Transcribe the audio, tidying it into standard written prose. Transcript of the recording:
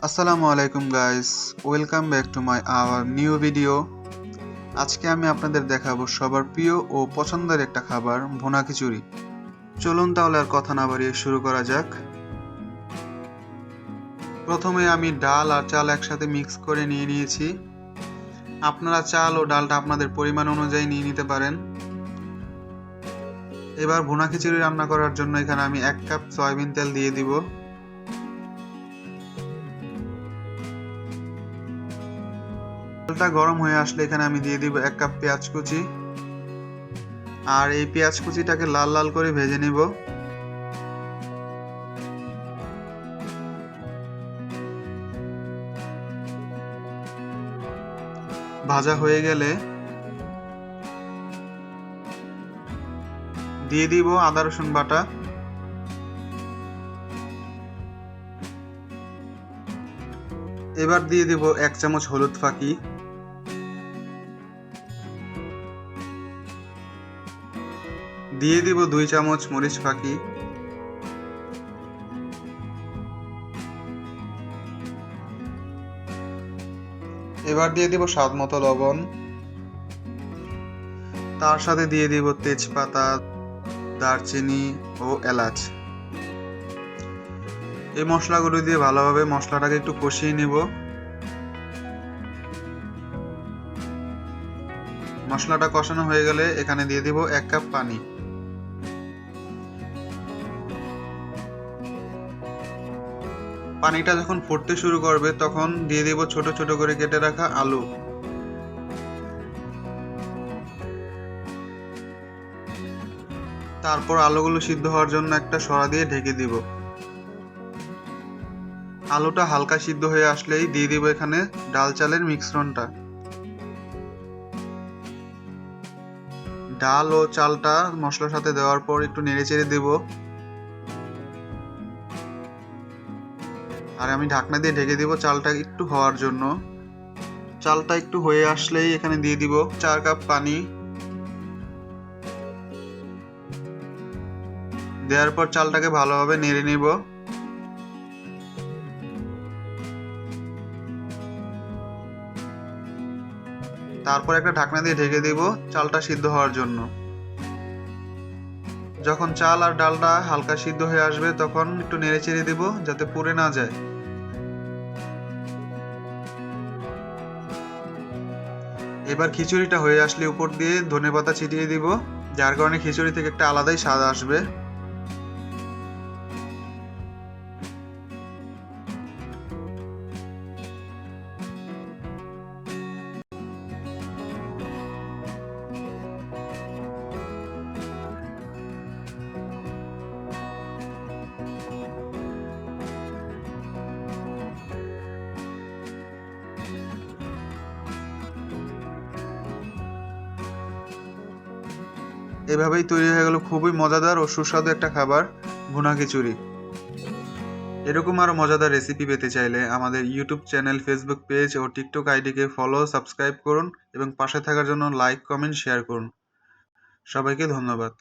আসসালামু আলাইকুম guys, welcome back to my our new video. আজকে আমি আপনাদের দেখাবো সবার প্রিয় ও পছন্দের একটা খাবার, ভুনা খিচুড়ি। চলুন তাহলে আর কথা না বাড়িয়ে শুরু করা যাক। প্রথমে আমি ডাল আর চাল একসাথে মিক্স করে নিয়ে নিয়েছি। আপনারা চাল ও ডালটা আপনাদের পরিমাণ অনুযায়ী নিয়ে নিতে পারেন। এবার ভুনা খিচুড়ি রান্না করার জন্য এখানে আমি 1 কাপ সয়াবিন তেল দিয়ে দিব। তেলটা গরম হয়ে আসলে এখানে আমি দিয়ে দিব 1 কাপ পেঁয়াজ কুচি। আর এই পেঁয়াজ কুচিটাকে লাল লাল করে ভেজে নিব। ভাজা হয়ে গেলে দিয়ে দিব আদা রসুন বাটা। এবার দিয়ে দিব 1 চামচ হলুদ ফাঁকি। দিয়ে দিব 2 চামচ মরিচ ফাঁকি। এবার দিয়ে দিব স্বাদ মতো লবণ। তার সাথে দিয়ে দিব তেজপাতা, দারচিনি ও এলাচ। এই মশলাগুলো দিয়ে ভালোভাবে মশলাটাকে একটু কষিয়ে নিব। মশলাটা কষানো হয়ে গেলে এখানে দিয়ে দিব 1 কাপ পানি। পানিটা যখন ফুটতে শুরু করবে তখন দিয়ে দিব ছোট ছোট করে কেটে রাখা আলু। তারপর আলুগুলো সিদ্ধ হওয়ার জন্য একটা সরা দিয়ে ঢেকে দিব। আলুটা হালকা সিদ্ধ হয়ে আসলেই দিয়ে দিব এখানে ডাল চালের মিশ্রণটা। ডাল ও চালটা মশলার সাথে দেওয়ার পর একটু নেড়েচেড়ে দেব। আর আমি ঢাকনা দিয়ে ঢেকে দিব চালটা একটু হওয়ার জন্য। চালটা একটু হয়ে আসলেই এখানে দিয়ে দিব 4 কাপ পানি। দেওয়ার পর চালটাকে ভালোভাবে নেড়ে নিব। তারপর একটা ঢাকনা দিয়ে ঢেকে দিব চালটা সিদ্ধ হওয়ার জন্য। যখন চাল আর ডালটা হালকা সিদ্ধ হয়ে আসবে তখন একটু নেড়েচেড়ে দিব যাতে পুড়ে না যায়। এবার খিচুড়িটা হয়ে আসলে উপর দিয়ে ধনেপাতা ছিটিয়ে দিব, যার কারণে খিচুড়ি থেকে একটা আলাদাই স্বাদ আসবে। এভাবেই তৈরি হয়ে গেল খুবই মজাদার ও সুস্বাদু একটা খাবার, ভুনা খিচুড়ি। এরকম আরো মজাদার রেসিপি পেতে চাইলে আমাদের ইউটিউব চ্যানেল, ফেসবুক পেজ ও টিকটক আইডিকে ফলো, সাবস্ক্রাইব করুন এবং পাশে থাকার জন্য লাইক, কমেন্ট, শেয়ার করুন। সবাইকে ধন্যবাদ।